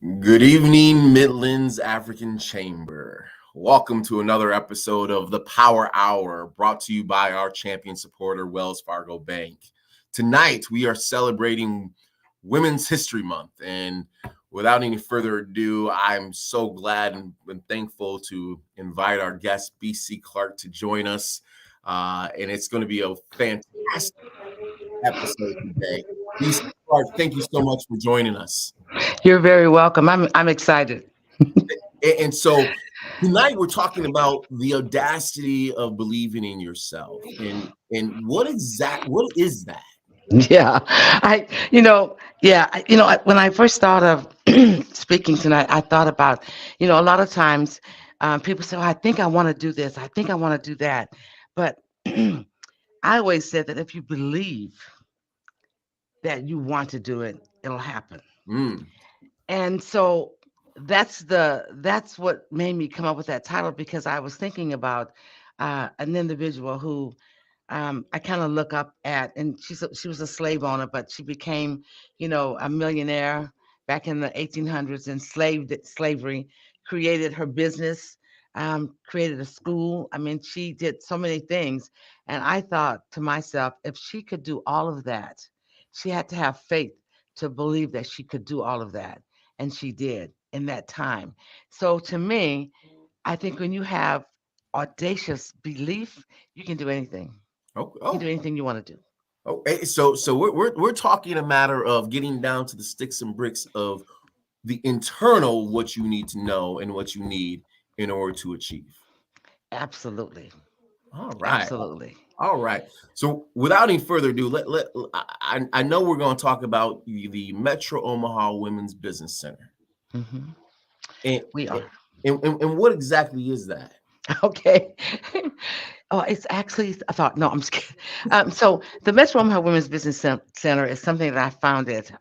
Good evening, Midlands African Chamber. Welcome to another episode of the Power Hour, brought to you by our champion supporter, Wells Fargo Bank. Tonight, we are celebrating Women's History Month. And without any further ado, I'm so glad and thankful to invite our guest, BC Clark, to join us. And it's going to be a fantastic episode today. BC Clark, thank you so much for joining us. You're very welcome. I'm excited. And so tonight we're talking about the audacity of believing in yourself. And what is that? Yeah, when I first thought of speaking tonight, I thought about, a lot of times people say, oh, I think I want to do this. I think I want to do that. But I always said that if you believe that you want to do it, it'll happen. Mm, And so that's what made me come up with that title, because I was thinking about an individual who I kind of look up at, and she was a slave owner, but she became, a millionaire back in the 1800s, enslaved slavery, created her business, created a school. I mean, she did so many things. And I thought to myself, if she could do all of that, she had to have faith to believe that she could do all of that. And she did in that time. So to me, I think when you have audacious belief, you can do anything. oh, You can do oh, anything you want to do. okay. So we're talking a matter of getting down to the sticks and bricks of the internal, what you need to know and what you need in order to achieve. Absolutely. All right. Absolutely. All right. So without any further ado, I know we're going to talk about the Metro Omaha Women's Business Center. Hmm. And, We are. and what exactly is that? Okay. Oh, it's actually, I thought, no, I'm just kidding. So the Metro Omaha Women's Business Center is something that I founded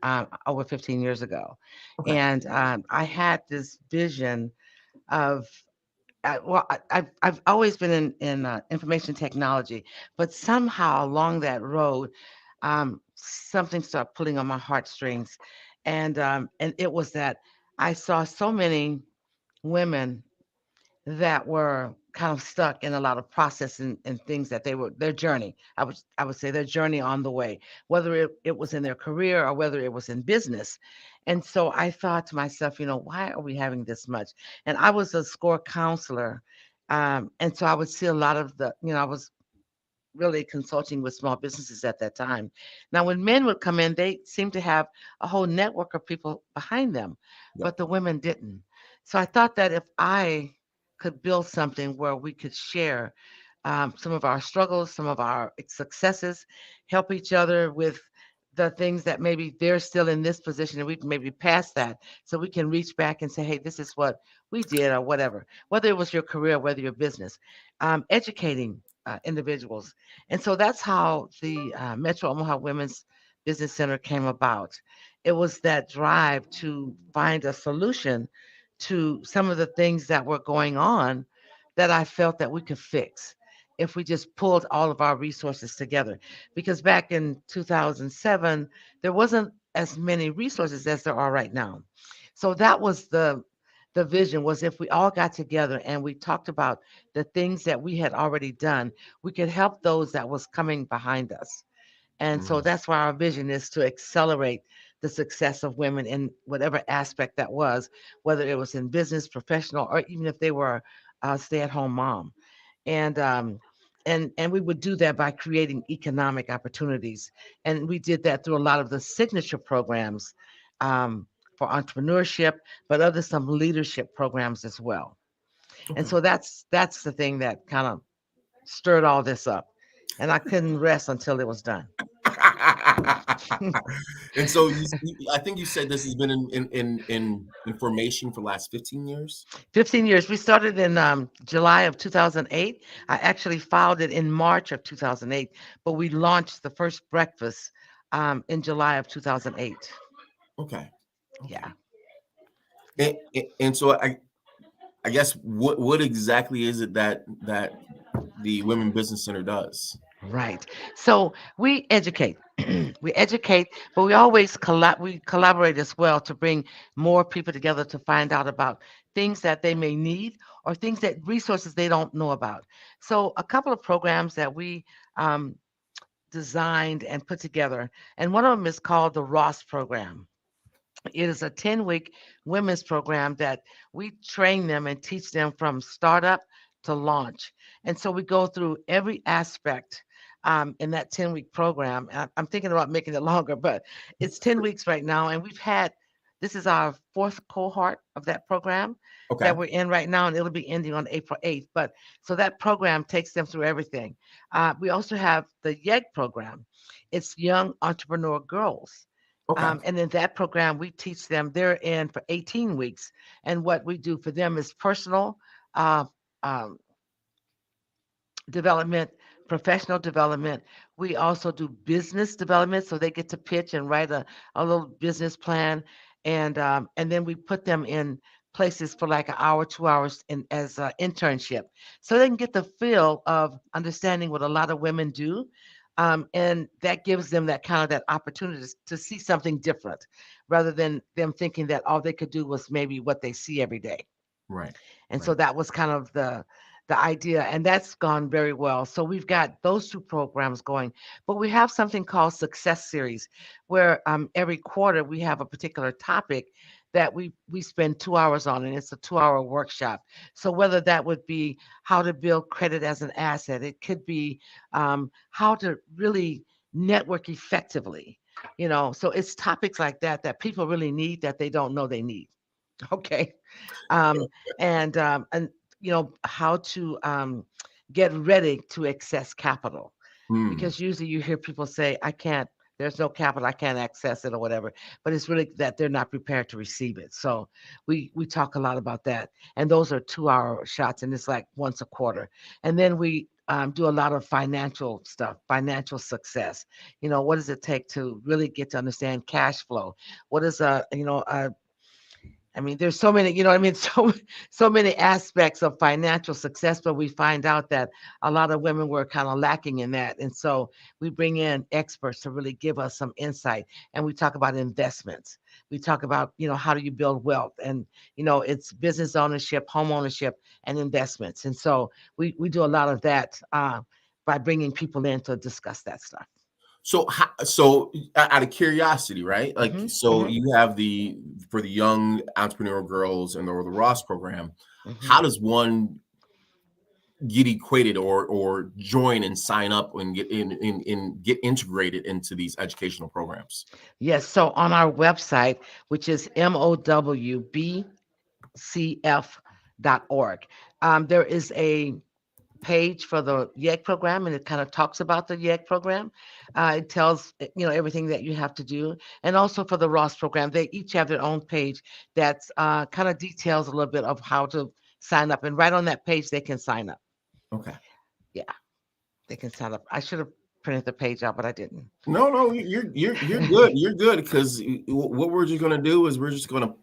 over 15 years ago. Okay. And I had this vision of, I've always been in information technology, but somehow along that road, something started pulling on my heartstrings, and it was that I saw so many women that were kind of stuck in a lot of process and things that they were their journey. I would say their journey on the way, whether it was in their career or whether it was in business. And so I thought to myself, why are we having this much? And I was a SCORE counselor. And so I would see a lot of I was really consulting with small businesses at that time. Now, when men would come in, they seemed to have a whole network of people behind them, Yep. but the women didn't. So I thought that if I could build something where we could share some of our struggles, some of our successes, help each other with the things that maybe they're still in this position and we can maybe pass that, so we can reach back and say, hey, this is what we did, or whatever, whether it was your career, whether your business, educating individuals. And so that's how the Metro Omaha Women's Business Center came about. It was that drive to find a solution to some of the things that were going on that I felt that we could fix if we just pulled all of our resources together. Because back in 2007, there wasn't as many resources as there are right now. So that was the vision, was if we all got together and we talked about the things that we had already done, we could help those that was coming behind us. And so Mm. that's why our vision is to accelerate the success of women in whatever aspect that was, whether it was in business, professional, or even if they were a stay-at-home mom. And and we would do that by creating economic opportunities. And we did that through a lot of the signature programs for entrepreneurship, but other some leadership programs as well. And Okay. so that's the thing that kind of stirred all this up. And I couldn't rest until it was done. And so I think you said this has been in formation for the last 15 years. 15 years. We started in July of 2008. I actually filed it in March of 2008, but we launched the first breakfast in July of 2008. Okay. Okay. Yeah. And so I guess what exactly is it that the Women Business Center does? Right. So we educate. We educate, but we always we collaborate as well to bring more people together to find out about things that they may need or things that resources they don't know about. So a couple of programs that we um, designed and put together, and one of them is called the Ross program. It is a 10-week women's program that we train them and teach them from startup to launch. And so we go through every aspect in that 10-week program. I'm thinking about making it longer, but it's 10 weeks right now. And this is our fourth cohort of that program that Okay. we're in right now, and it'll be ending on April 8th. But so that program takes them through everything. We also have the YEG program. It's Young Entrepreneur Girls. Okay. And in that program, we teach them, they're in for 18 weeks. And what we do for them is personal uh, um, development, professional development. We also do business development, so they get to pitch and write a little business plan, and then we put them in places for like an hour, 2 hours as an internship, so they can get the feel of understanding what a lot of women do. And that gives them that kind of that opportunity to see something different rather than them thinking that all they could do was maybe what they see every day. Right. And so Right. that was kind of the idea, and that's gone very well. So we've got those two programs going, but we have something called Success Series, where every quarter we have a particular topic that we spend 2 hours on, and it's a 2 hour workshop. So whether that would be how to build credit as an asset, it could be how to really network effectively. So it's topics like that that people really need that they don't know they need. Okay. um, and how to get ready to access capital, Hmm. because usually you hear people say, I can't, there's no capital, I can't access it or whatever, but it's really that they're not prepared to receive it. So we talk a lot about that, and those are 2 hour shots, and it's like once a quarter. And then we do a lot of financial stuff, financial success. What does it take to really get to understand cash flow? What is a I mean, there's so many, so many aspects of financial success, but we find out that a lot of women were kind of lacking in that. And so we bring in experts to really give us some insight. And we talk about investments. We talk about, how do you build wealth? And, it's business ownership, home ownership, and investments. And so we do a lot of that by bringing people in to discuss that stuff. Out of curiosity, right? Like, Hmm. so Hmm. you have for the young entrepreneurial girls and or the Ross program. Hmm. How does one get equated or join and sign up and get integrated into these educational programs? Yes. So on our website, which is MOWBC there is a page for the YEG program, and it kind of talks about the YEG program. It tells everything that you have to do, and also for the Ross program, they each have their own page that's kind of details a little bit of how to sign up. And right on that page, they can sign up. Okay. Yeah, they can sign up. I should have printed the page out, but I didn't. No, no, you're good. You're good because what we're just gonna do is we're just gonna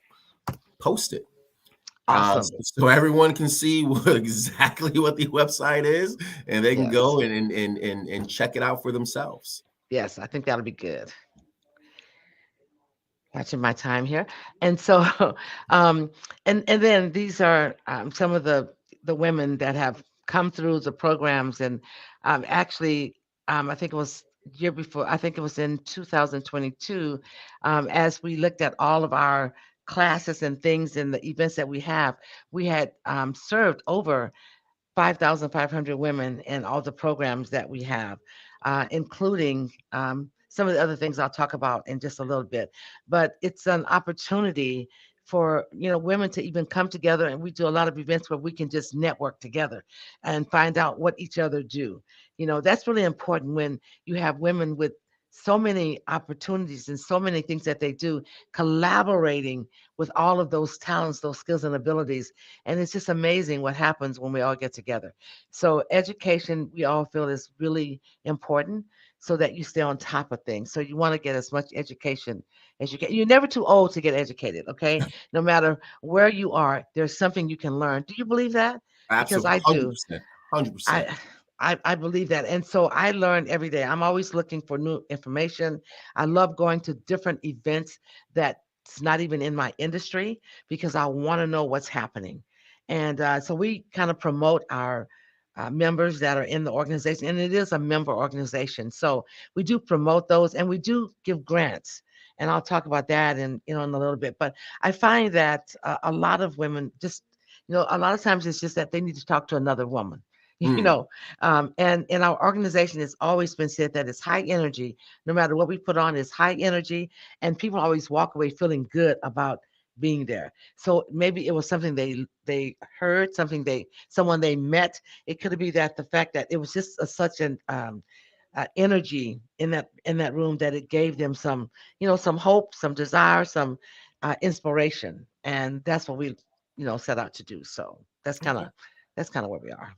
post it. Awesome. So everyone can see exactly what the website is, and they can Yes. go and check it out for themselves. Yes, I think that'll be good. Watching my time here. And so, um, and then these are some of the women that have come through the programs, and actually, I think it was year before. I think it was in 2022, as we looked at all of our classes and things and the events that we had served over 5,500 women in all the programs that we have, including some of the other things I'll talk about in just a little bit. But it's an opportunity for women to even come together, and we do a lot of events where we can just network together and find out what each other do. That's really important when you have women with so many opportunities and so many things that they do, collaborating with all of those talents, those skills and abilities. And it's just amazing what happens when we all get together. So education, we all feel, is really important so that you stay on top of things. So you want to get as much education as you can. You're never too old to get educated, okay? No matter where you are, there's something you can learn. Do you believe that? Because Absolutely, I do. 100%, 100%. I I believe that. And so I learn every day. I'm always looking for new information. I love going to different events that's not even in my industry because I want to know what's happening. And so we kind of promote our members that are in the organization, and it is a member organization. So we do promote those, and we do give grants. And I'll talk about that in a little bit. But I find that a lot of women just, a lot of times it's just that they need to talk to another woman. You Mm. know, and in our organization, it's always been said that it's high energy. No matter what we put on, it's high energy, and people always walk away feeling good about being there. So maybe it was something they heard, someone they met. It could be that the fact that it was just such an energy in that room that it gave them some hope, some desire, some inspiration, and that's what we set out to do. So that's kind of where we are.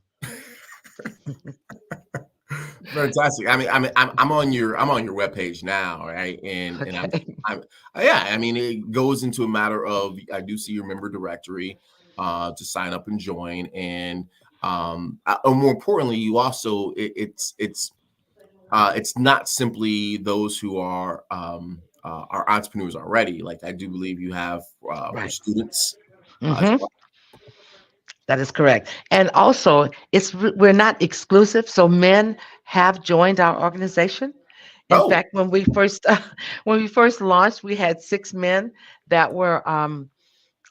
Fantastic. I'm on your webpage now, right? And Okay. I'm yeah. I mean, it goes into a matter of I do see your member directory to sign up and join, and more importantly, you also it's not simply those who are entrepreneurs already. Like I do believe you have for Right. students as Hmm. well. That is correct. And also, we're not exclusive. So men have joined our organization. In Oh, fact, when we first when we first launched, we had 6 men that were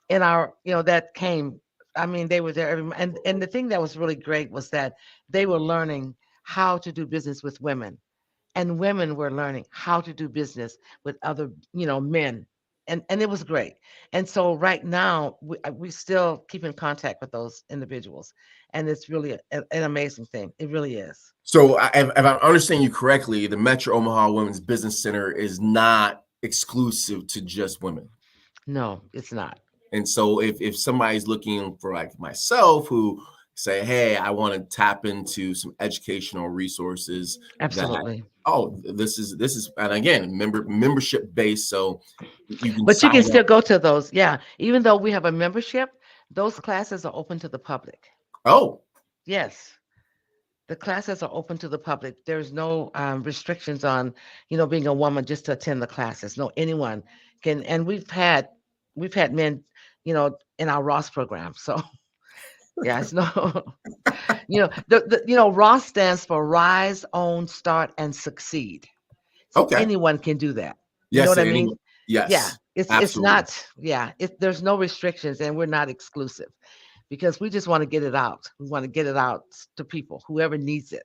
in our that came. I mean, they were there and the thing that was really great was that they were learning how to do business with women, and women were learning how to do business with other men, and it was great. And so right now we still keep in contact with those individuals, and it's really an amazing thing. It really is. so if I understand you correctly, the Metro Omaha Women's Business Center is not exclusive to just women. No, it's not. And so if somebody's looking for like myself who say, hey, I want to tap into some educational resources that Absolutely. this is and again membership based, so you can But you can sign up. still go to those. Yeah, even though we have a membership, those classes are open to the public. Oh, Yes. The classes are open to the public. There's no restrictions on, being a woman just to attend the classes. No, anyone can. And we've had men, in our Ross program. So yeah, it's no, Ross stands for Rise, Own, Start, and Succeed. So okay. anyone can do that. You know Yes, what I to mean? anyone. Yeah, Yes, it's absolutely. not. Yeah, there's no restrictions, and we're not exclusive because we just want to get it out. We want to get it out to people, whoever needs it,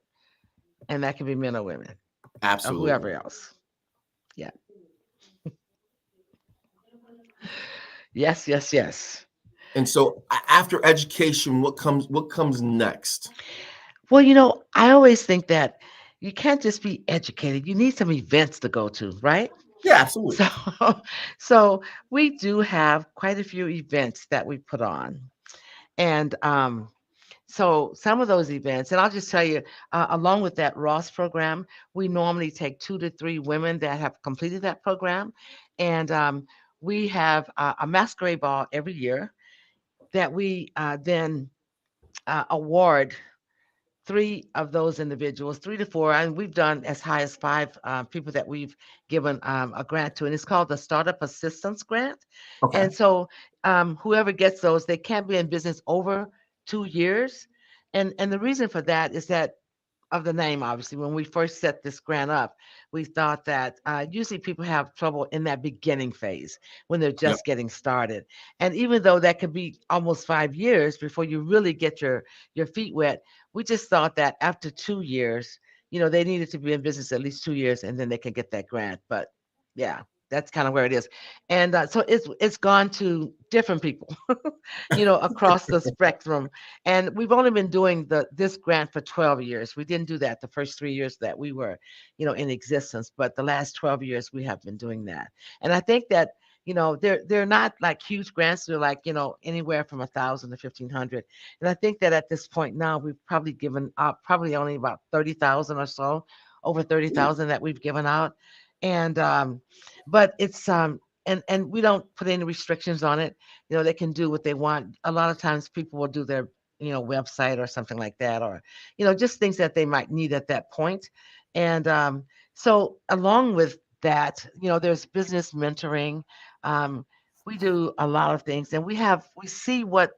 and that can be men or women or Absolutely. whoever else. Yeah. Yes, yes, yes. And so after education, what comes next? Well, I always think that you can't just be educated. You need some events to go to, right? Yeah, absolutely. So, so we do have quite a few events that we put on, and so some of those events, and I'll just tell you, along with that Ross program, we normally take 2 to 3 women that have completed that program, and we have a masquerade ball every year that we then award 3 of those individuals, 3 to 4, and we've done as high as 5 people that we've given a grant to, and it's called the Startup Assistance Grant. Okay. And so, whoever gets those, they can't be in business over 2 years, and the reason for that is that of the name, obviously. When we first set this grant up, we thought that usually people have trouble in that beginning phase when they're Yep. just getting started. And even though that could be almost 5 years before you really get your feet wet, we just thought that after 2 years, they needed to be in business at least 2 years, and then they can get that grant. But yeah, that's kind of where it is. And so it's gone to different people, across the spectrum. And we've only been doing this grant for 12 years. We didn't do that the first 3 years that we were, in existence, but the last 12 years we have been doing that. And I think that, they're not like huge grants. They're like, anywhere from 1,000 to 1,500. And I think that at this point now we've probably given out probably only about 30,000 or so, over 30,000 that we've given out. And but it's and we don't put any restrictions on it. They can do what they want. A lot of times people will do their website or something like that, or just things that they might need at that point. And so along with that, there's business mentoring. um, we do a lot of things, and we see what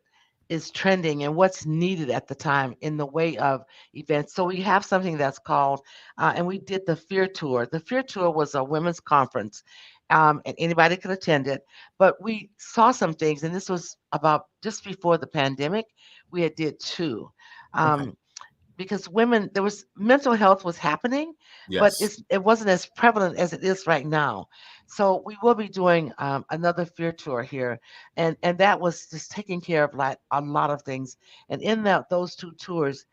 is trending and what's needed at the time in the way of events. So we have something that's called, and we did the Fear Tour. The Fear Tour was a women's conference, and anybody could attend it. But we saw some things, and this was about just before the pandemic. We had did two. Okay. Um, because women, there was mental health was happening, but Yes. it wasn't as prevalent as it is right now. So we will be doing another fear tour here, and that was just taking care of like a lot of things. And in those two tours,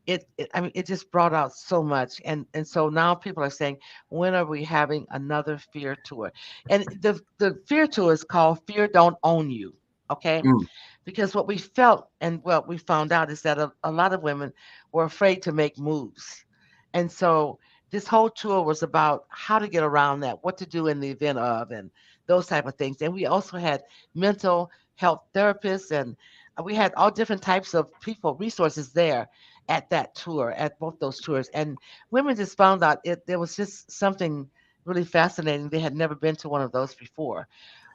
I mean, it just brought out so much. And so now people are saying, when are we having another fear tour? And the fear tour is called Fear Don't Own You. Okay, Mm, because what we felt and what we found out is that a lot of women were afraid to make moves. And so this whole tour was about how to get around that, what to do in the event of, and those type of things. And we also had mental health therapists, and we had all different types of people, resources there at that tour, at both those tours. And women just found out there was just something really fascinating. They had never been to one of those before.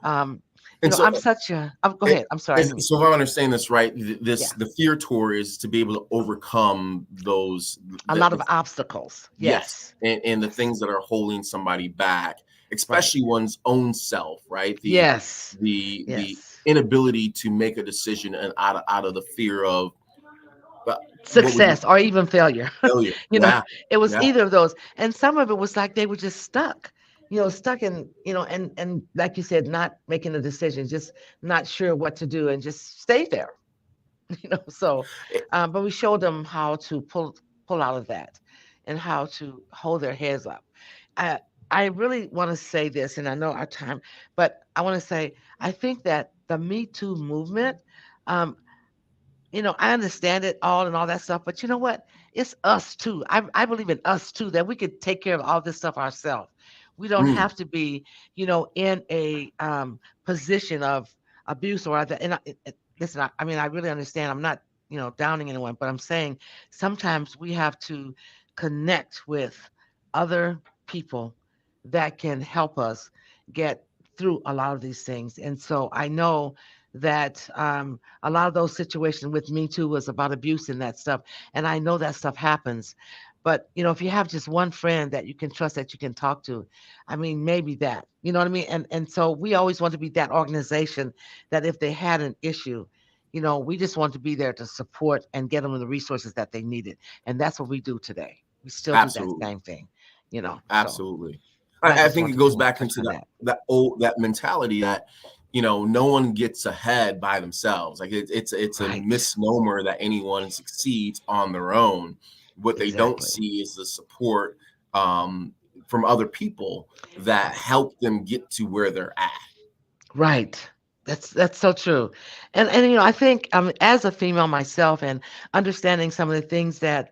Um, and so I'm such a, go it, ahead. I'm sorry. I didn't mean so if I'm understanding this right, yeah, the fear tour is to be able to overcome those a lot of obstacles. yes, Yes. and the Yes. things that are holding somebody back, Right. especially one's own self, right? Yes. The Yes. inability to make a decision and out of the fear of uh, what would you Success or even failure. failure? you know, Yeah, it was yeah. either of those. And some of it was like they were just stuck. Stuck in, and like you said, not making a decision, just not sure what to do and just stay there. So but we showed them how to pull out of that and how to hold their heads up. I i really want to say this, and I know our time, but I want to say I think that the Me Too movement, um I understand it all and all that stuff, but you know what? It's us too. I believe in us too, that we could take care of all this stuff ourselves. We don't Mm, have to be, in a position of abuse or other. And listen, I mean, I really understand. I'm not, downing anyone, but I'm saying sometimes we have to connect with other people that can help us get through a lot of these things. And so I know that a lot of those situations with Me Too was about abuse and that stuff. And I know that stuff happens. But, if you have just one friend that you can trust, that you can talk to, I mean, maybe that, you know what I mean? And so we always want to be that organization that if they had an issue, we just want to be there to support and get them the resources that they needed. And that's what we do today. We still do that absolutely, same thing, so. absolutely. And I I just think want it to goes kind of back touch into on that. that mentality that no one gets ahead by themselves. Like it's a Right. misnomer that anyone succeeds on their own. What they don't Exactly. see is the support um, from other people that Right. help them get to where they're at. Right. That's so true. And I think as a female myself, and understanding some of the things that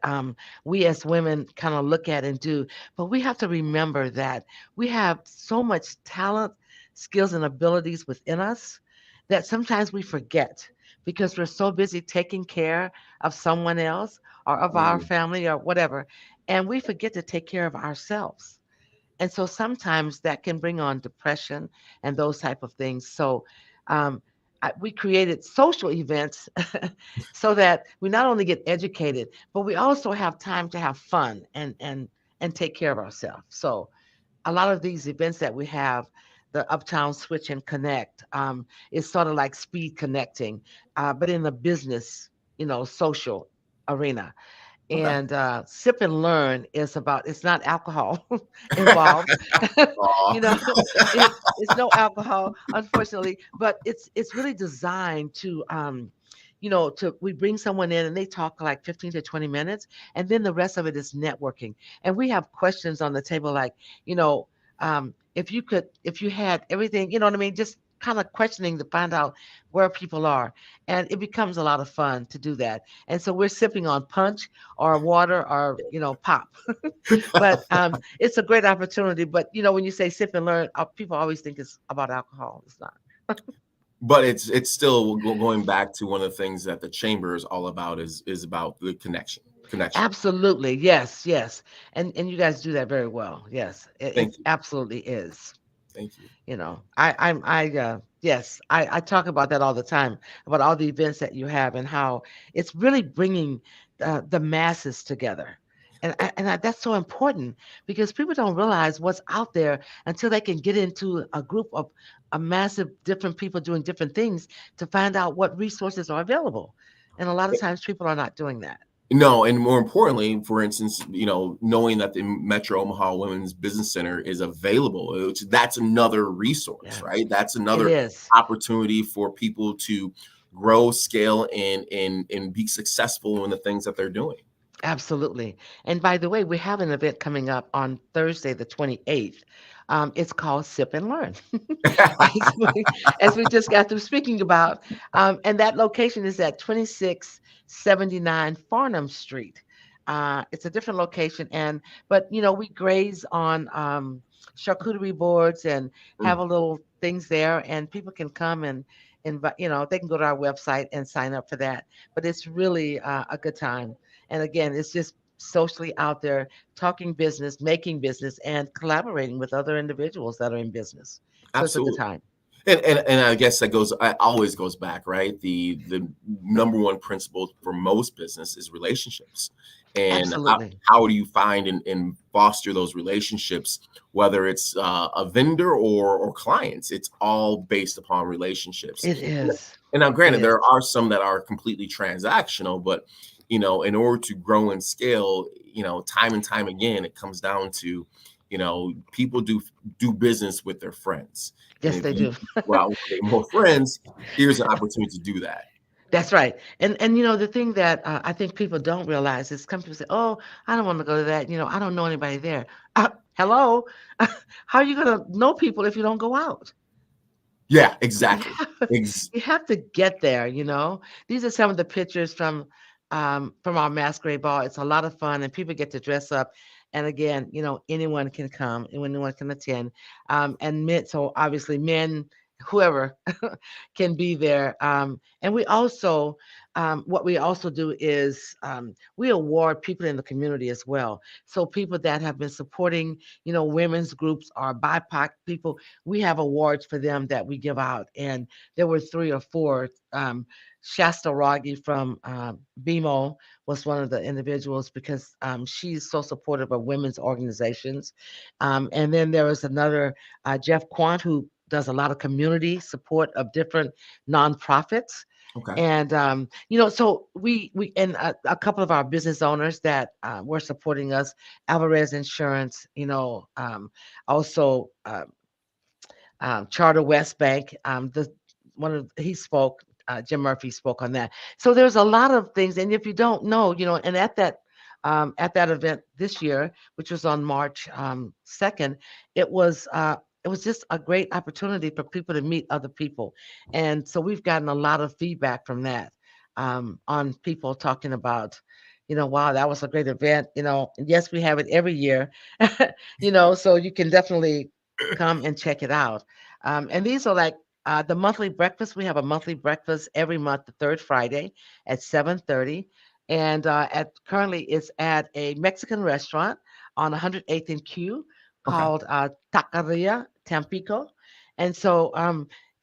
we as women kind of look at and do, but we have to remember that we have so much talent, skills and abilities within us that sometimes we forget because we're so busy taking care of someone else or of our Mm, family or whatever, and we forget to take care of ourselves. And so sometimes that can bring on depression and those type of things. So um, we created social events so that we not only get educated, but we also have time to have fun and take care of ourselves. So a lot of these events that we have, the Uptown Switch and Connect, is sort of like speed connecting, but in the business, social arena. okay. And Sip and Learn is about, it's not alcohol involved. Aw. you know, it's no alcohol, unfortunately, but it's really designed to we bring someone in and they talk like 15 to 20 minutes, and then the rest of it is networking. And we have questions on the table like, if you had everything, you know what I mean, just kind of questioning to find out where people are. And it becomes a lot of fun to do that. And so we're sipping on punch or water or pop. But it's a great opportunity. But when you say sip and learn, people always think it's about alcohol. It's not. but it's still going back to one of the things that the chamber is all about is about the connection. Absolutely. Yes, yes. And you guys do that very well. Yes. It Thank you. absolutely is. Thank you. Yes, I talk about that all the time, about all the events that you have and how it's really bringing the masses together. That's so important because people don't realize what's out there until they can get into a group of a massive different people doing different things to find out what resources are available. And a lot of times people are not doing that. No, and more importantly, for instance, knowing that the Metro Omaha Women's Business Center is available, that's another resource, Yeah, right? That's it another is. opportunity for people to grow, scale, and be successful in the things that they're doing. Absolutely. And by the way, we have an event coming up on Thursday, the 28th. It's called Sip and Learn, as we just got through speaking about. And that location is at 2679 Farnham Street. It's a different location, but we graze on charcuterie boards and have Mm, a little things there, and people can come and invite. They can go to our website and sign up for that. But it's really a good time. And again, it's just socially out there talking business, making business, and collaborating with other individuals that are in business. So it's a good absolutely. time. And I guess that always goes back, right? The number one principle for most business is relationships, and Absolutely. how do you find and foster those relationships, whether it's a vendor or clients? It's all based upon relationships. It And, is. and now, It granted, is. there are some that are completely transactional, but in order to grow and scale, time and time again, it comes down to people do business with their friends, and Yes, if they you do. go out and create more friends, here's an opportunity to do that. That's right. And the thing that I think people don't realize is some people say, "Oh, I don't want to go to that. I don't know anybody there." Hello, how are you going to know people if you don't go out? Yeah, You exactly. have, Ex- you have to get there. These are some of the pictures from our masquerade ball. It's a lot of fun, and people get to dress up. And again, anyone can come, and anyone can attend. And men, so obviously men, whoever can be there. And what we also do is we award people in the community as well. So people that have been supporting, women's groups or BIPOC people, we have awards for them that we give out. And there were three or four. Shasta Rogge from BMO was one of the individuals because she's so supportive of women's organizations. And then there was another, Jeff Quant, who does a lot of community support of different nonprofits. okay. And so we and a couple of our business owners that were supporting us, Alvarez Insurance, also Charter West Bank. He spoke. Jim Murphy spoke on that. So there's a lot of things, and if you don't know, and at that event this year, which was on March 2nd, it was it was just a great opportunity for people to meet other people, and so we've gotten a lot of feedback from that on people talking about. Wow, that was a great event. And yes, we have it every year. So you can definitely come and check it out. And these are like the monthly breakfast. We have a monthly breakfast every month, the third Friday at 7:30, and at currently it's at a Mexican restaurant on 108th and Q Okay. called Taqueria Tampico, and so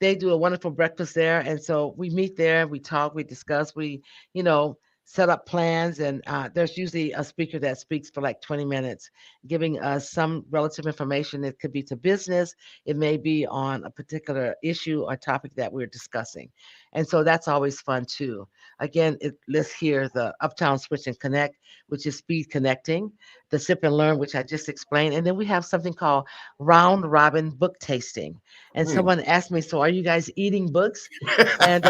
they do a wonderful breakfast there. And so we meet there, we talk, we discuss, we you know set up plans, and there's usually a speaker that speaks for like 20 minutes giving us some relative information. It could be to business, it may be on a particular issue or topic that we're discussing. And so that's always fun too. Again, let's hear the Uptown Switch and Connect, which is speed connecting, the Sip and Learn, which I just explained. And then we have something called Round Robin Book Tasting. And Hmm. someone asked me, so are you guys eating books? And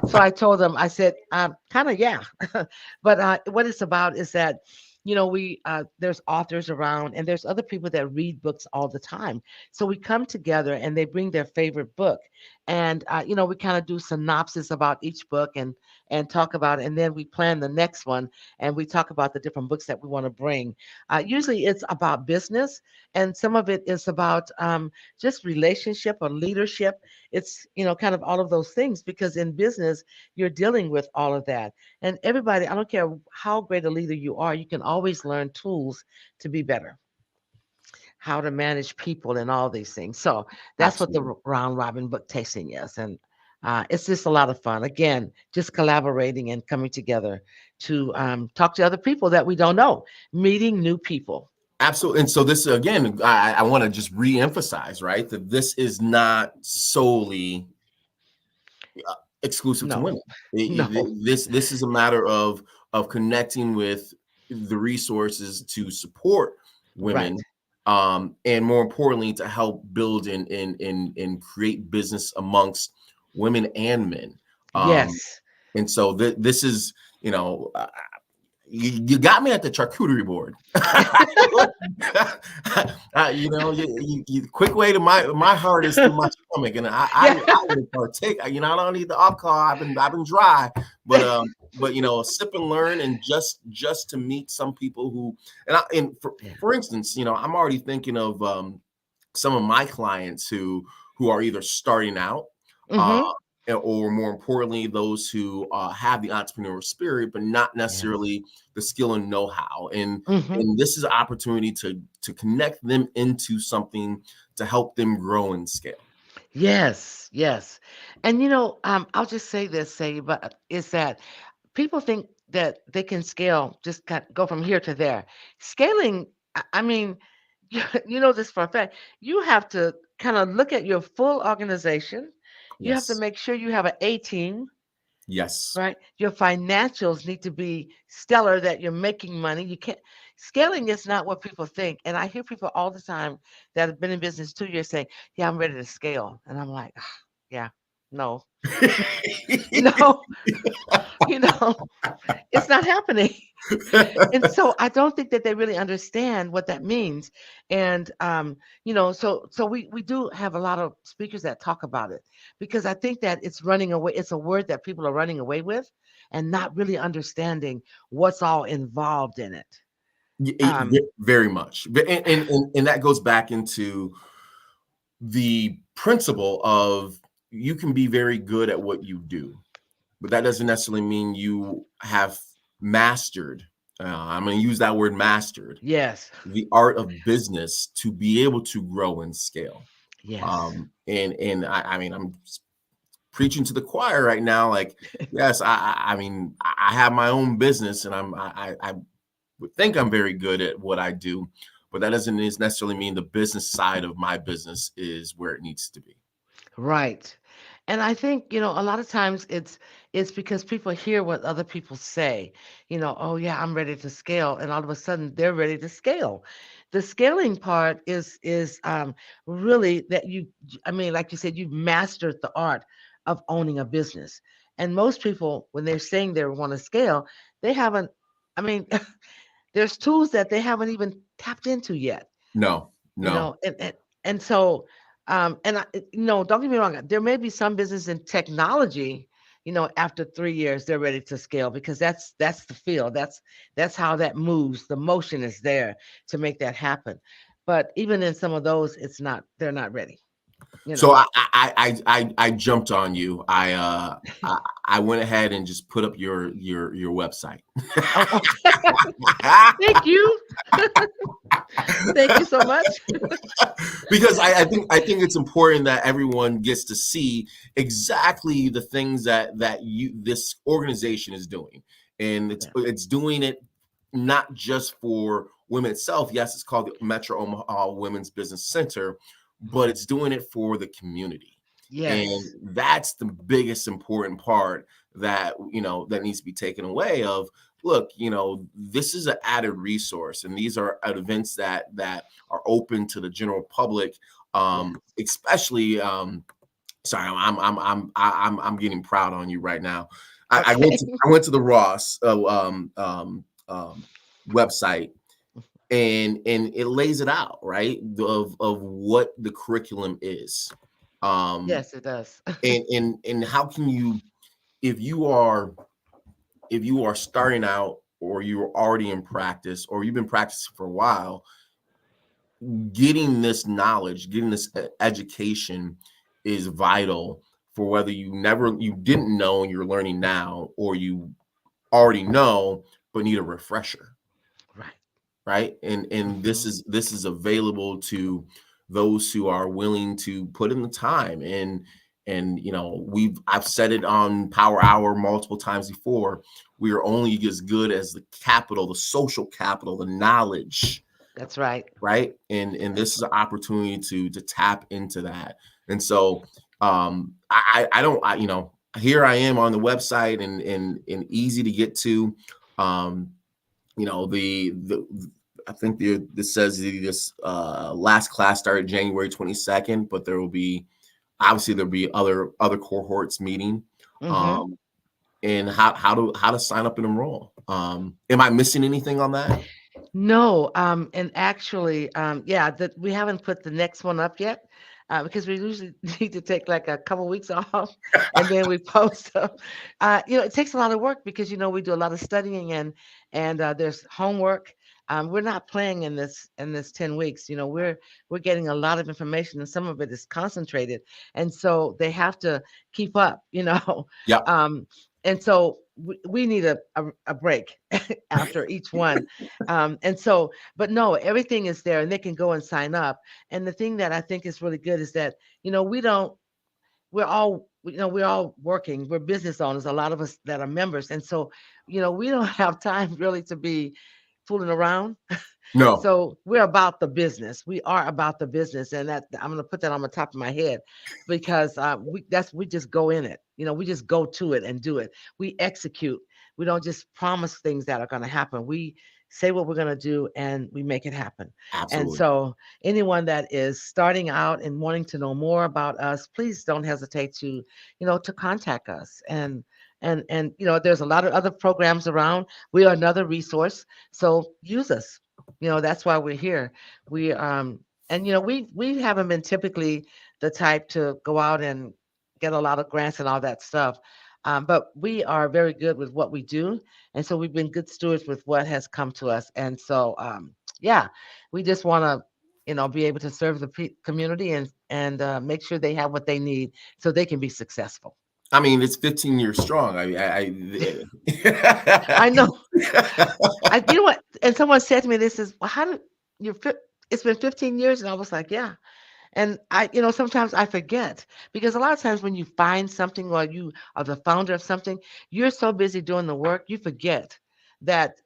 so I told them, I said, kind of, yeah. But what it's about is that, we there's authors around and there's other people that read books all the time. So we come together and they bring their favorite book, and we kind of do synopsis about each book and talk about it, and then we plan the next one, and we talk about the different books that we want to bring. Usually it's about business, and some of it is about just relationship or leadership. It's kind of all of those things, because in business you're dealing with all of that. And everybody, I don't care how great a leader you are, you can always learn tools to be better, how to manage people and all these things. So that's what the Absolutely. round robin book tasting is. And it's just a lot of fun. Again, just collaborating and coming together to talk to other people that we don't know, meeting new people. Absolutely. And so this, again, I want to just re-emphasize, right, that this is not solely exclusive to No, women. no, This is a matter of connecting with the resources to support right. women, and more importantly, to help build and create business amongst women and men. Um, Yes. and so this is, you know, you got me at the charcuterie board. Quick way to my heart is through my stomach, and I Yeah. would partake. I don't need the alcohol. I've been dry, but sip and learn, and just to meet some people who, and Yeah. for instance, I'm already thinking of some of my clients who are either starting out, uh, Mm-hmm. or more importantly, those who have the entrepreneurial spirit, but not Yes. necessarily the skill and know-how. And Mm-hmm. and this is an opportunity to connect them into something to help them grow and scale. Yes. Yes. And I'll just say this, but is that people think that they can scale, just go from here to there. Scaling, I mean, you know this for a fact. You have to kind of look at your full organization. You have to Yes. make sure you have an A team, Yes. right? Your financials need to be stellar, that you're making money. You can't, scaling is not what people think. And I hear people all the time that have been in business 2 years saying, "Yeah, I'm ready to scale." And I'm like, "Ah, yeah, no, no, you know, it's not happening." And so I don't think that they really understand what that means. And so we do have a lot of speakers that talk about it, because I think that it's running away. It's a word that people are running away with and not really understanding what's all involved in it. Um, Very much. And that goes back into the principle of, you can be very good at what you do, but that doesn't necessarily mean you have mastered. I'm going to use that word, mastered, yes, the art of business to be able to grow and scale. yes, And I mean, I'm preaching to the choir right now. Like, yes, I mean, I have my own business, and I would think I'm very good at what I do, but that doesn't necessarily mean the business side of my business is where it needs to be. right. And I think, a lot of times it's because people hear what other people say, "Oh yeah, I'm ready to scale," and all of a sudden they're ready to scale. The scaling part is really that I mean, like you said, you've mastered the art of owning a business. And most people, when they're saying they want to scale, they haven't, I mean, there's tools that they haven't even tapped into yet. No, you no. know and and, and so and I, don't get me wrong, there may be some business in technology, after 3 years they're ready to scale, because that's the field, that's how that moves, the motion is there to make that happen. But even in some of those, they're not ready you So know I jumped on you. I went ahead and just put up your website. oh, thank you. Thank you so much. Because I think it's important that everyone gets to see exactly the things that this organization is doing, and it's Yeah. it's doing it not just for women itself. Yes, it's called the Metro Omaha Women's Business Center, but Mhm. it's doing it for the community. And Yes. that's the biggest important part that needs to be taken away of, look, this is an added resource, and these are events that are open to the general public, Yeah. especially sorry, I'm getting proud on you right now. I went Okay. to I went to the Ross website, and it lays it out, right, of what the curriculum is. Yes, it does. And how can you, if you are starting out, or you're already in practice, or you've been practicing for a while, getting this knowledge, getting this education is vital for whether you didn't know and you're learning now, or you already know but need a refresher. Right. Right. And Hmm. this is available to those who are willing to put in the time. And I've said it on Power Hour multiple times before. We are only as good as the capital, the social capital, the knowledge. That's right. Right. And this is an opportunity to tap into that. And so I don't here I am on the website, and easy to get to. um the I think this says this last class started January 22nd, but there will be, obviously there'll be other cohorts meeting. Hmm. um and how to sign up and enroll. Am I missing anything on that? No, and actually, yeah, that we haven't put the next one up yet, because we usually need to take like a couple weeks off, and then we post them. It takes a lot of work because we do a lot of studying, and there's homework. We're not playing in this 10 weeks. We're getting a lot of information, and some of it is concentrated, and so they have to keep up. Yep. Um, and so we need a break after each one. And so, but no, everything is there and they can go and sign up. And the thing that I think is really good is that, we don't, we're all working, we're business owners, a lot of us that are members. And so, we don't have time really to be fooling around. No. So we're about the business. We are about the business, and that I'm going to put that on the top of my head, because we just go in it. We just go to it and do it. We execute. We don't just promise things that are going to happen. We say what we're going to do and we make it happen. And Absolutely. so anyone that is starting out and wanting to know more about us, please don't hesitate to contact us. And there's a lot of other programs around. We are another resource, so use us. That's why we're here. We haven't been typically the type to go out and get a lot of grants and all that stuff. But we are very good with what we do, and so we've been good stewards with what has come to us. And so yeah, we just want to be able to serve the community, and make sure they have what they need so they can be successful. I mean, it's 15 years strong. I know. You know what? And someone said to me, "This is, well, how did you? It's been 15 years," and I was like, "Yeah." And sometimes I forget, because a lot of times when you find something, or you are the founder of something, you're so busy doing the work, you forget that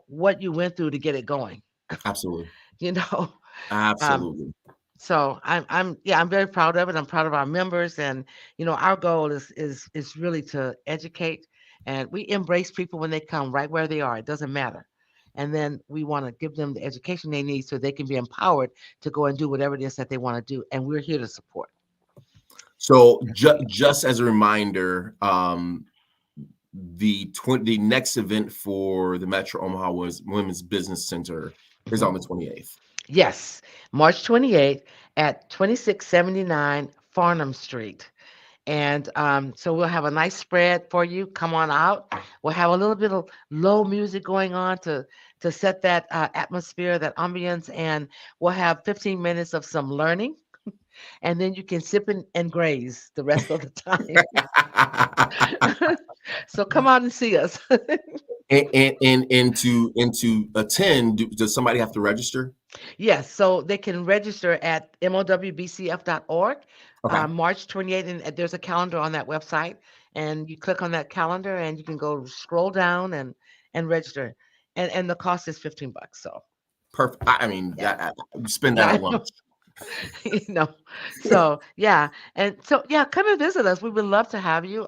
what you went through to get it going. Absolutely. You know. Um, Absolutely. so I'm very proud of it. I'm proud of our members, and our goal is really to educate, and we embrace people when they come right where they are. It doesn't matter. And then we want to give them the education they need so they can be empowered to go and do whatever it is that they want to do. And we're here to support. So just as a reminder, the next event for the Metro Omaha was Women's Business Center is on Mhm. the 28th. Yes, March 28th at 2679 Farnham Street. And so we'll have a nice spread for you. Come on out. We'll have a little bit of low music going on to set that atmosphere, that ambience, and we'll have 15 minutes of some learning, and then you can sip and graze the rest of the time. So come out and see us. And to attend, does somebody have to register? Yes, so they can register at MOWBCF.org, Okay, March 28th, and there's a calendar on that website, and you click on that calendar, and you can go scroll down and register, and the cost is $15. So perfect. I mean, yeah, spend that yeah, at I lunch. know. you know. So yeah, and so yeah, come and visit us. We would love to have you.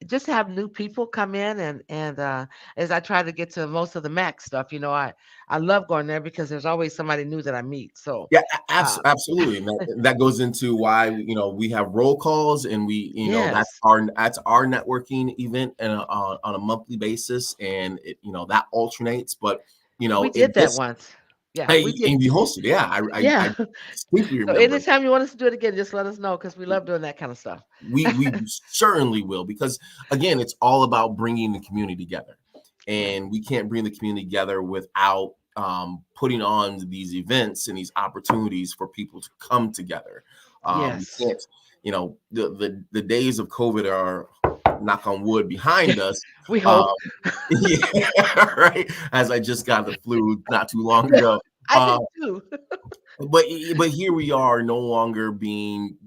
Just have new people come in, and as I try to get to most of the Mac stuff, I love going there because there's always somebody new that I meet. So Yeah, uh, absolutely. And that goes into why we have roll calls, and we yes, that's our networking event, and on a monthly basis, and that alternates. But we in did that this once. Yeah, Hey, we did. and you hosted, yeah. I Yeah. distinctly So remember. anytime you want us to do it again, just let us know because we love doing that kind of stuff. We certainly will, because again, it's all about bringing the community together, Right. and we can't bring the community together without putting on these events and these opportunities for people to come together. We Yes. can't, the days of COVID are, knock on wood, behind us. We Um, hope. yeah, right. As I just got the flu not too long Yeah, ago. I Uh, did too. but here we are, no longer being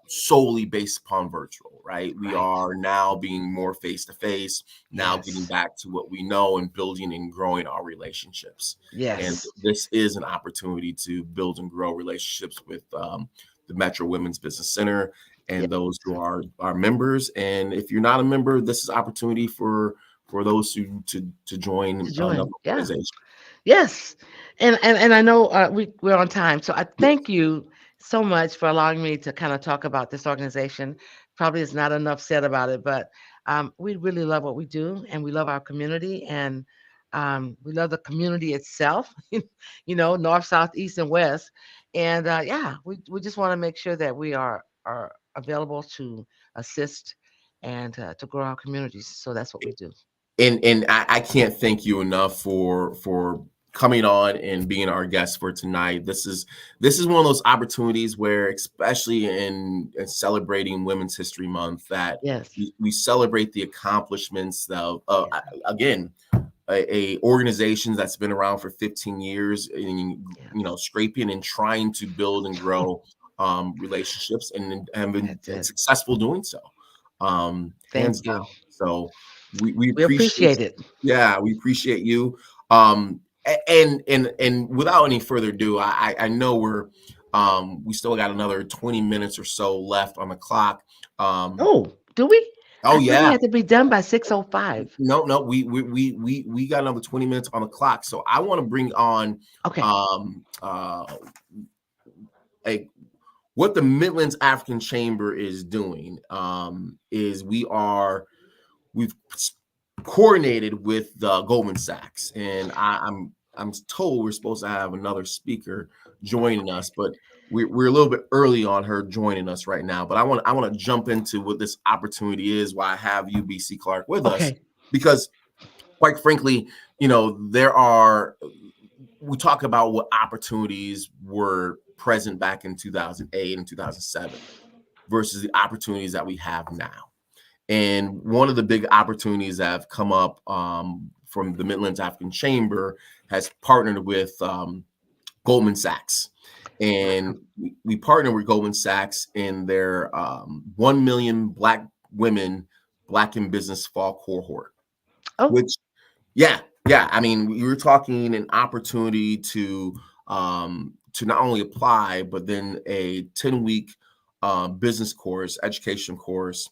solely based upon virtual, right? We Right. are now being more face to face, now getting Yes. back to what we know and building and growing our relationships. And Yes. this is an opportunity to build and grow relationships with the Metro Women's Business Center Yeah. and those who are our members. And if you're not a member, this is opportunity for those who to join To another join. Yeah. organization. Yes, and I know we're on time, so I Yeah. thank you so much for allowing me to kind of talk about this organization. Probably is not enough said about it, but we really love what we do, and we love our community, and we love the community itself. North, south, east, and west, and yeah, we just want to make sure that we are available to assist and to grow our communities. So that's what we do. And I can't thank you enough for coming on and being our guest for tonight. This is one of those opportunities where, especially in celebrating Women's History Month, that Yes. we celebrate the accomplishments of Yeah. again, a organization that's been around for 15 years, and Yes. scraping and trying to build and grow relationships, and have been That's it. successful doing so, hands Thank you. down. So we We appreciate, appreciate it. yeah, we appreciate you. And without any further ado, I know we still got another 20 minutes or so left on the clock. um Oh, do we? oh I thought we yeah. had to be done by 6:05. No, we got another 20 minutes on the clock. So I want to bring on Okay. um a what the Midlands African Chamber is doing. Is we've coordinated with Goldman Sachs, and I'm told we're supposed to have another speaker joining us, but we're a little bit early on her joining us right now. But I want to jump into what this opportunity is, why I have UBC Clark with us, Okay. because quite frankly, there are, we talk about what opportunities were present back in 2008 and 2007 versus the opportunities that we have now. And one of the big opportunities that have come up from the Midlands African Chamber has partnered with Goldman Sachs. And we partner with Goldman Sachs in their 1 million Black women, Black in business fall cohort, Oh, which, yeah, yeah. I mean, you're talking an opportunity to not only apply, but then a 10-week business course, education course,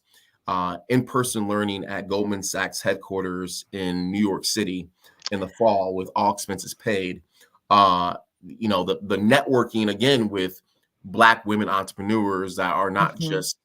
in-person learning at Goldman Sachs headquarters in New York City in the fall with all expenses paid. The networking again with Black women entrepreneurs that are not mhm. just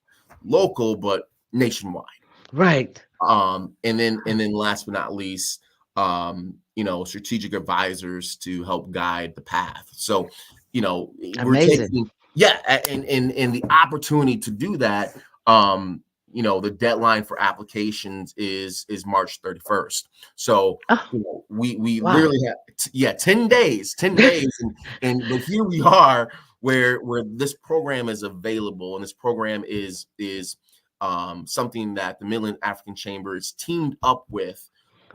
local but nationwide. Right. And then last but not least, strategic advisors to help guide the path. So, we're Amazing. taking, yeah, and the opportunity to do that. The deadline for applications is March 31st. So, Oh, we wow. literally have, 10 days, 10 days, but here we are where this program is available, and this program is something that the Midland African Chamber is teamed up with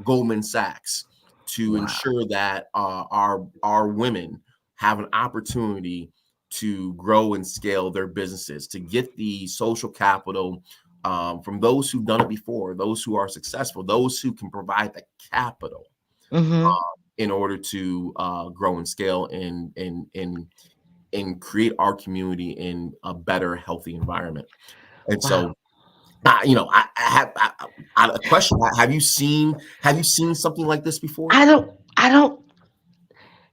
Goldman Sachs to Wow. ensure that our women have an opportunity to grow and scale their businesses, to get the social capital from those who've done it before, those who are successful, those who can provide the capital Mhm. in order to grow and scale and create our community in a better, healthy environment. And Wow. so, I have a question. Have you seen something like this before? I don't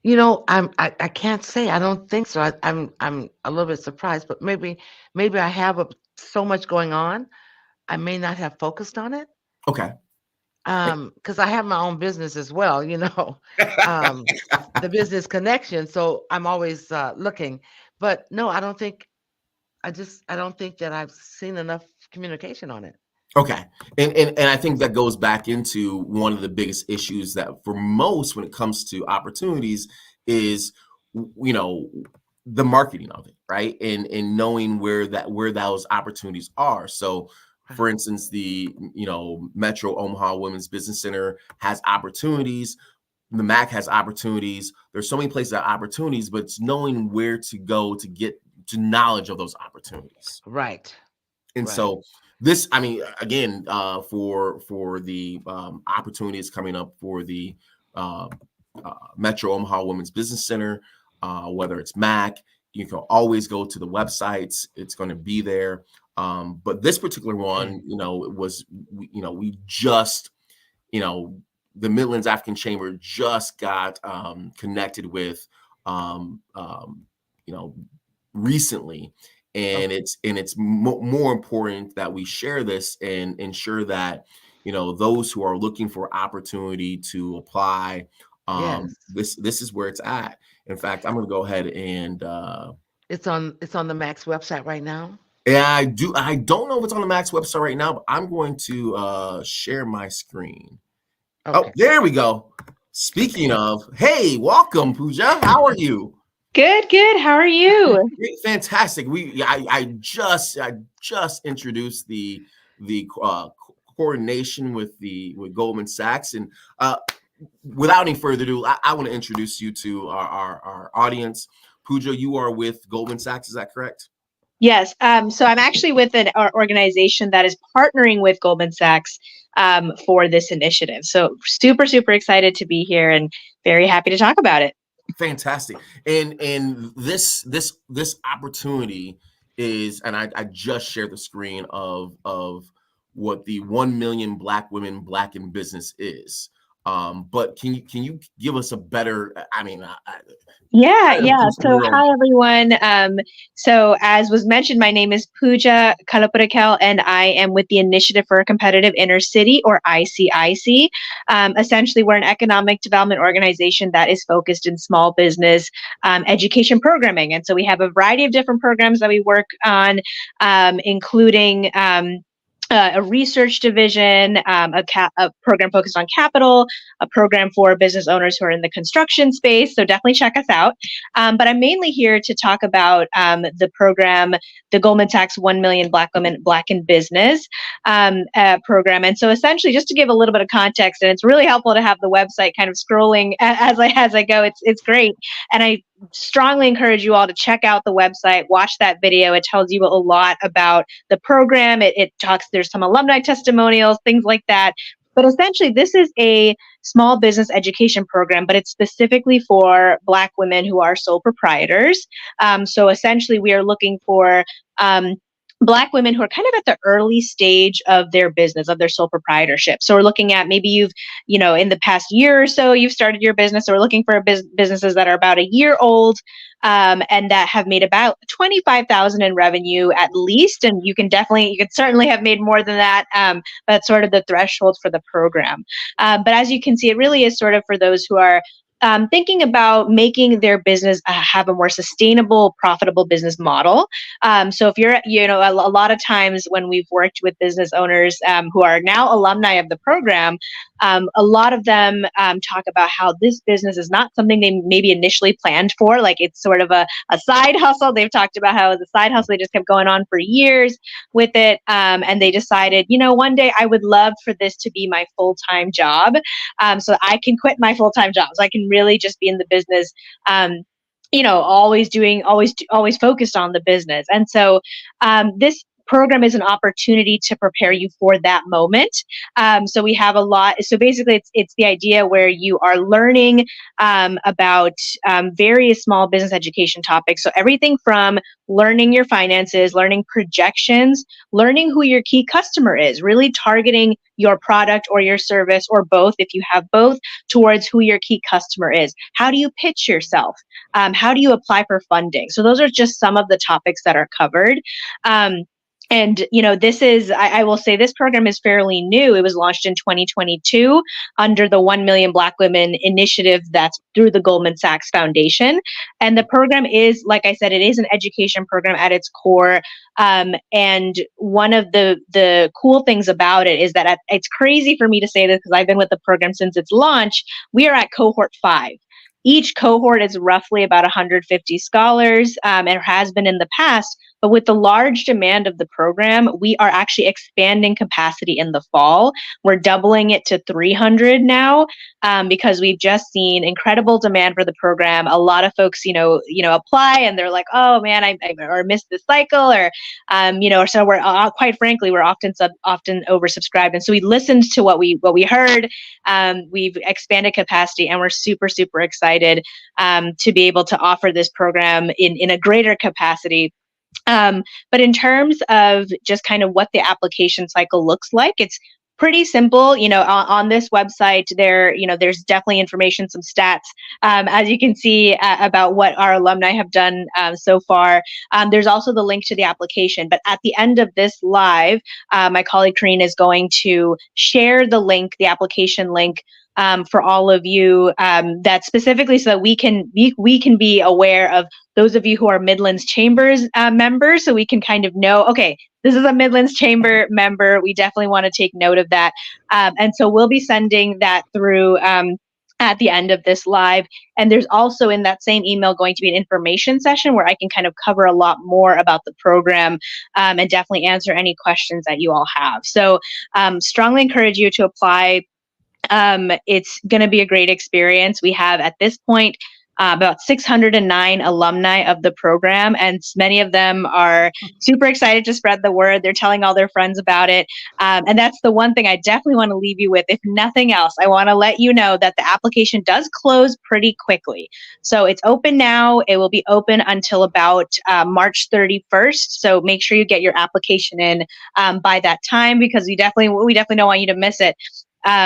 I can't say I don't think so. I'm a little bit surprised, but maybe I have so much going on. I may not have focused on it. Okay. Because I have my own business as well, um, the business connection. So I'm always looking. But no, I don't think that I've seen enough communication on it. Okay. And I think that goes back into one of the biggest issues that for most when it comes to opportunities is you know the marketing of it, right? And knowing where those opportunities are. So Right. for instance, the Metro Omaha Women's Business Center has opportunities. The MAC has opportunities. There's so many places that have opportunities, but it's knowing where to go to get to knowledge of those opportunities. Right. And Right. so this, I mean, again, for the opportunities coming up for the uh, Metro Omaha Women's Business Center, whether it's MAC, you can always go to the websites. It's going to be there. But this particular Okay. one, it was, we just, you know, the Midlands African Chamber just got connected with, you know, recently, and Okay. it's more important that we share this and ensure that those who are looking for opportunity to apply, Yes. this is where it's at. In fact, I'm going to go ahead and It's on the Max website right now. I don't know if it's on the Max website right now, but I'm going to share my screen. Oh, Okay. there we go. Speaking of, hey, welcome, Pooja. How are you? Good, good. How are you? Great, fantastic. I just introduced the coordination with Goldman Sachs, and without any further ado, I want to introduce you to our audience. Pooja, you are with Goldman Sachs. Is that correct? Yes. So I'm actually with an organization that is partnering with Goldman Sachs for this initiative. So super, super excited to be here and very happy to talk about it. Fantastic. And this opportunity is, and I just shared the screen of what the 1 million Black women Black in business is. But can you give us a better, I mean, Yeah, kind of yeah. just So your own. hi everyone. So as was mentioned, my name is Pooja Kalapurakel, and I am with the Initiative for a Competitive Inner City, or ICIC. Essentially, we're an economic development organization that is focused in small business education programming, and so we have a variety of different programs that we work on, including. A research division, a program focused on capital, a program for business owners who are in the construction space. So definitely check us out. But I'm mainly here to talk about the program, the Goldman Sachs 1 Million Black Women Black in Business program. And so essentially, just to give a little bit of context, and it's really helpful to have the website kind of scrolling as I go. It's great, and I strongly encourage you all to check out the website, watch that video. It tells you a lot about the program. It talks, there's some alumni testimonials, things like that. But essentially, this is a small business education program, but it's specifically for Black women who are sole proprietors. So essentially, we are looking for Black women who are kind of at the early stage of their business, of their sole proprietorship. So we're looking at maybe in the past year or so, you've started your business. So we're looking for businesses that are about a year old and that have made about 25,000 in revenue at least. And you can certainly have made more than that. That's sort of the threshold for the program. But as you can see, it really is sort of for those who are thinking about making their business have a more sustainable, profitable business model. So if you're, a lot of times when we've worked with business owners who are now alumni of the program, a lot of them talk about how this business is not something they maybe initially planned for. Like it's sort of a side hustle. They've talked about how the side hustle, they just kept going on for years with it. And they decided, one day I would love for this to be my full-time job. So I can quit my full-time job. So I can really just be in the business, always focused on the business. And so this program is an opportunity to prepare you for that moment. So we have a lot. So basically, it's the idea where you are learning about various small business education topics. So everything from learning your finances, learning projections, learning who your key customer is, really targeting your product or your service or both, if you have both, towards who your key customer is. How do you pitch yourself? How do you apply for funding? So those are just some of the topics that are covered. And, this is, I will say this program is fairly new. It was launched in 2022 under the 1 Million Black Women initiative that's through the Goldman Sachs Foundation. And the program is, like I said, it is an education program at its core. And one of the cool things about it is that it's crazy for me to say this because I've been with the program since its launch. We are at cohort 5. Each cohort is roughly about 150 scholars, and it has been in the past. But with the large demand of the program, we are actually expanding capacity in the fall. We're doubling it to 300 now, because we've just seen incredible demand for the program. A lot of folks, apply and they're like, "Oh man, I or missed this cycle," or so we're quite frankly, we're often oversubscribed. And so we listened to what we heard. We've expanded capacity, and we're super super excited to be able to offer this program in a greater capacity. But in terms of just kind of what the application cycle looks like, it's pretty simple. On this website, there's definitely information, some stats, as you can see, about what our alumni have done so far. There's also the link to the application. But at the end of this live, my colleague Carole is going to share the link, the application link, for all of you, that specifically so that we can be aware of those of you who are Midlands Chambers members, so we can kind of know, okay, this is a Midlands Chamber member. We definitely want to take note of that. And so we'll be sending that through at the end of this live. And there's also in that same email going to be an information session where I can kind of cover a lot more about the program, and definitely answer any questions that you all have. So strongly encourage you to apply. It's going to be a great experience. We have at this point about 609 alumni of the program, and many of them are super excited to spread the word. They're telling all their friends about it. And that's the one thing I definitely want to leave you with. If nothing else, I want to let you know that the application does close pretty quickly. So it's open now. It will be open until about March 31st. So make sure you get your application in by that time, because we definitely don't want you to miss it.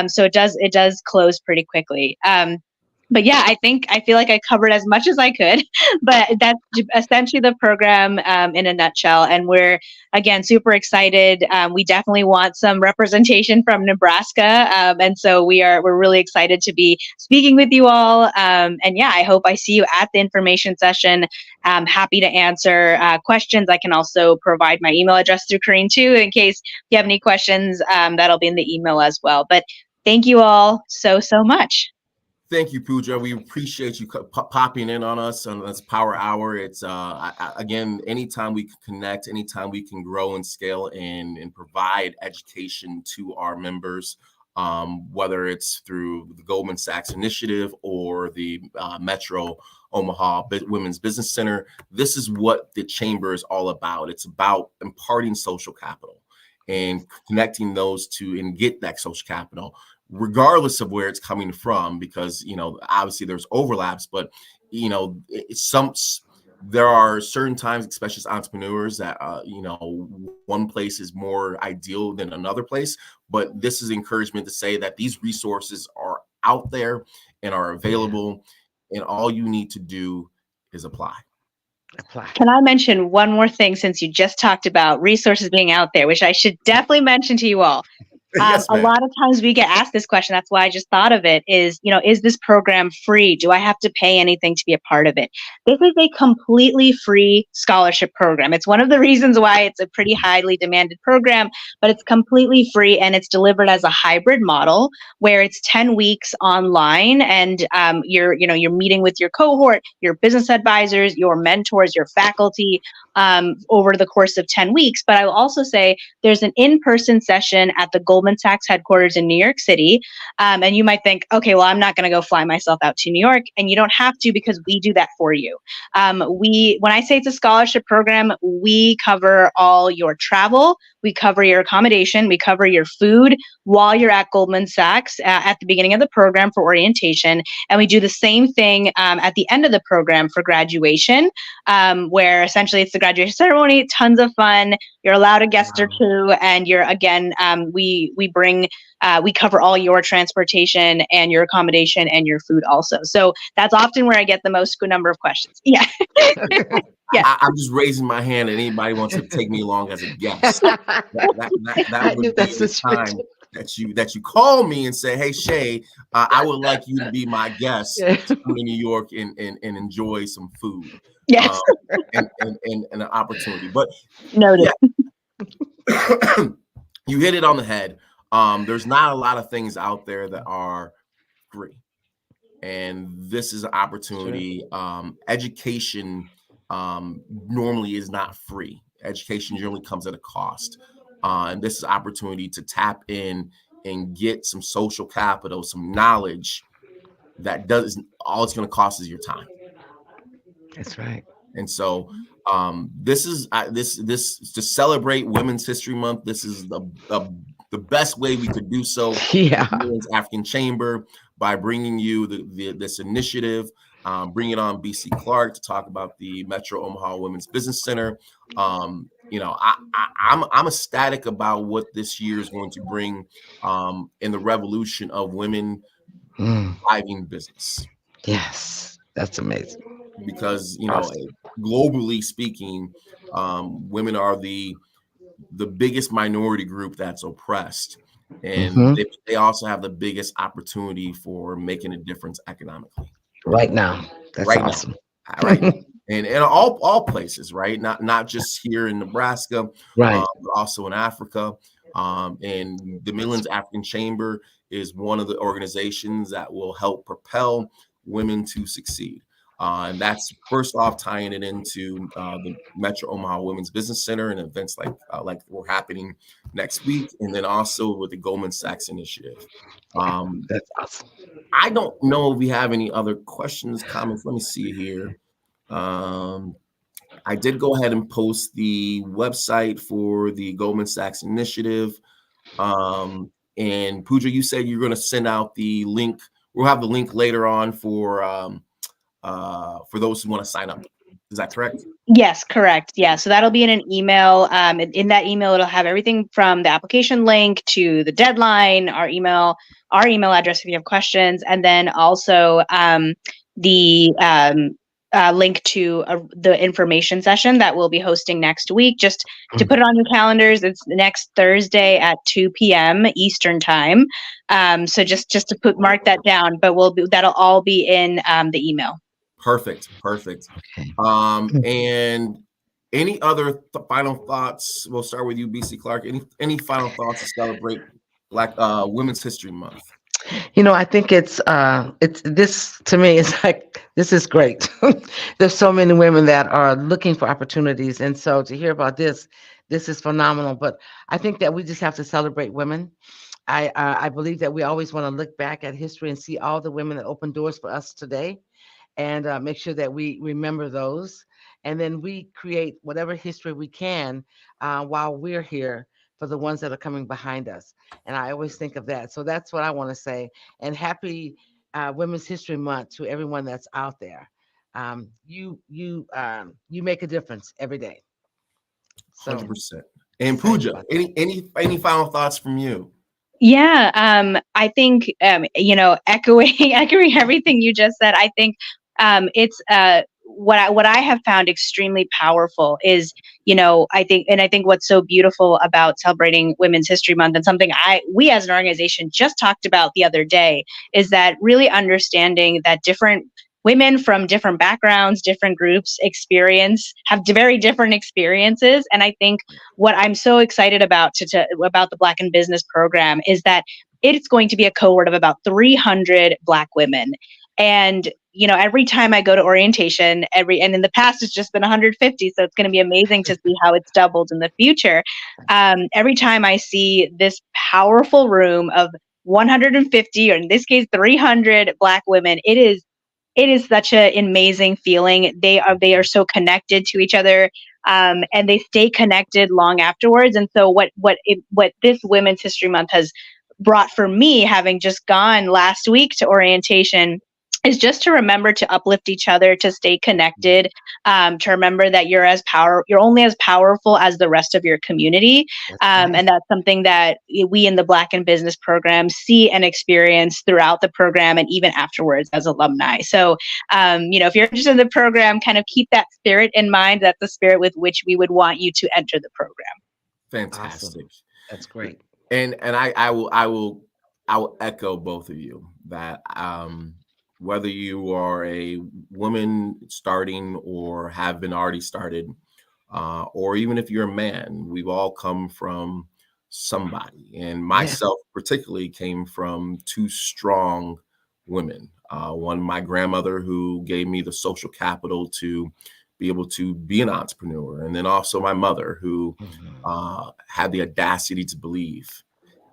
So it does close pretty quickly. But yeah, I feel like I covered as much as I could, but that's essentially the program in a nutshell. And we're, again, super excited. We definitely want some representation from Nebraska. And so we're really excited to be speaking with you all. And yeah, I hope I see you at the information session. I'm happy to answer questions. I can also provide my email address through Carole too, in case you have any questions. That'll be in the email as well. But thank you all so much. Thank you, Pooja. We appreciate you popping in on us on this Power Hour. It's again, anytime we can connect, anytime we can grow and scale and provide education to our members, whether it's through the Goldman Sachs initiative or the Metro Omaha Women's Business Center. This is what the Chamber is all about. It's about imparting social capital and connecting those two and get that social capital, regardless of where it's coming from, because obviously there's overlaps, but there are certain times, especially as entrepreneurs, that one place is more ideal than another place. But this is encouragement to say that these resources are out there and are available, and all you need to do is apply. Can I mention one more thing, since you just talked about resources being out there, which I should definitely mention to you all? Yes, a lot of times we get asked this question. That's why I just thought of it is this program free? Do I have to pay anything to be a part of it? This is a completely free scholarship program. It's one of the reasons why it's a pretty highly demanded program, but it's completely free, and it's delivered as a hybrid model where it's 10 weeks online, and you're meeting with your cohort, your business advisors, your mentors, your faculty over the course of 10 weeks. But I will also say there's an in-person session at the Goldman Sachs headquarters in New York City. And you might think, okay, well, I'm not going to go fly myself out to New York. And you don't have to, because we do that for you. When I say it's a scholarship program, we cover all your travel. We cover your accommodation. We cover your food while you're at Goldman Sachs at the beginning of the program for orientation. And we do the same thing at the end of the program for graduation, where essentially it's the graduation ceremony, tons of fun. You're allowed a guest or two, and you're, again, we cover all your transportation and your accommodation and your food also. So that's often where I get the most number of questions. Yeah. I'm just raising my hand, and anybody wants to take me along as a guest. That would be the time that you call me and say, "Hey, Shay, I would like you to be my guest to come to New York and enjoy some food." Yes. And an opportunity. But noted. Yeah. You hit it on the head. There's not a lot of things out there that are free, and this is an opportunity. Education normally is not free. Education generally comes at a cost, and this is an opportunity to tap in and get some social capital, some knowledge that doesn't, all it's going to cost is your time. That's right. And so this is this to celebrate Women's History Month. This is the best way we could do so. Yeah. Women's African Chamber, by bringing you this initiative, bringing on BC Clark to talk about the Metro Omaha Women's Business Center. I'm ecstatic about what this year is going to bring in the revolution of women driving business. Yes, that's amazing. Because globally speaking, women are the biggest minority group that's oppressed, and they also have the biggest opportunity for making a difference economically. Right now, that's right awesome. Now. Right now. And all places, right? Not just here in Nebraska, right? But also in Africa. And the Midlands African Chamber is one of the organizations that will help propel women to succeed. And that's first off tying it into the Metro Omaha Women's Business Center and events like we're happening next week, and then also with the Goldman Sachs initiative. That's awesome. I don't know if we have any other questions, comments. Let me see here. I did go ahead and post the website for the Goldman Sachs initiative. And Pooja, you said you're going to send out the link. We'll have the link later on for those who want to sign up. Is that correct? Yes, correct. Yeah. So that'll be in an email. In that email, it'll have everything from the application link to the deadline, our email address if you have questions, and then also the link to the information session that we'll be hosting next week. Just to put it on your calendars, it's next Thursday at 2 p.m. Eastern time. So just to mark that down, but that'll all be in the email. Perfect. Okay. And any other final thoughts? We'll start with you, BC Clark. Any final thoughts to celebrate Black Women's History Month? I think it's this to me. It's like, this is great. There's so many women that are looking for opportunities, and so to hear about this is phenomenal. But I think that we just have to celebrate women. I believe that we always want to look back at history and see all the women that opened doors for us today, and make sure that we remember those, and then we create whatever history we can while we're here for the ones that are coming behind us. And I always think of that. So that's what I want to say. And happy Women's History Month to everyone that's out there. You make a difference every day. So, 100%. And Pooja, any final thoughts from you? Yeah, I think echoing everything you just said. I think it's what I have found extremely powerful is, I think what's so beautiful about celebrating Women's History Month, and something we as an organization just talked about the other day, is that really understanding that different women from different backgrounds, different groups have very different experiences. And I think what I'm so excited about about the Black in Business program is that it's going to be a cohort of about 300 Black women. And, every time I go to orientation, and in the past it's just been 150. So it's going to be amazing to see how it's doubled in the future. Every time I see this powerful room of 150, or in this case, 300 Black women, it is such an amazing feeling. They are so connected to each other, and they stay connected long afterwards. And so what this Women's History Month has brought for me, having just gone last week to orientation, is just to remember to uplift each other, to stay connected, to remember that you're only as powerful as the rest of your community. That's right. And that's something that we in the Black in Business program see and experience throughout the program and even afterwards as alumni. So, if you're interested in the program, kind of keep that spirit in mind. That's the spirit with which we would want you to enter the program. Fantastic. Awesome. That's great. And I will echo both of you that whether you are a woman starting or have been already started, or even if you're a man, we've all come from somebody. And myself particularly came from two strong women. One, my grandmother, who gave me the social capital to be able to be an entrepreneur. And then also my mother, who had the audacity to believe.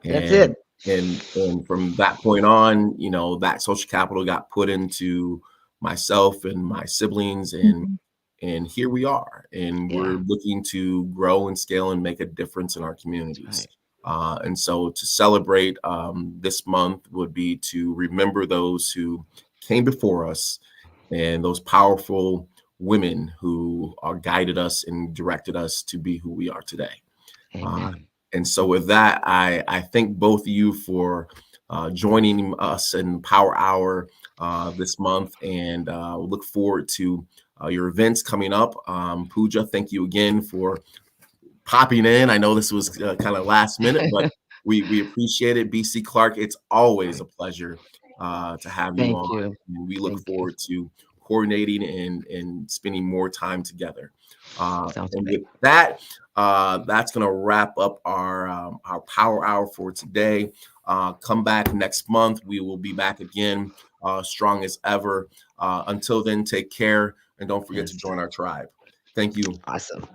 That's it. And from that point on, that social capital got put into myself and my siblings, and here we are, and we're looking to grow and scale and make a difference in our communities. And so to celebrate this month would be to remember those who came before us and those powerful women who guided us and directed us to be who we are today. And so with that, I thank both of you for joining us in Power Hour this month, and look forward to your events coming up. Pooja, thank you again for popping in. I know this was kind of last minute, but we appreciate it. BC Clark, it's always a pleasure to have you on. You. And we look forward to coordinating and spending more time together. And with that, that's going to wrap up our Power Hour for today. Come back next month. We will be back again, strong as ever. Until then, take care, and don't forget to join our tribe. Thank you. Awesome.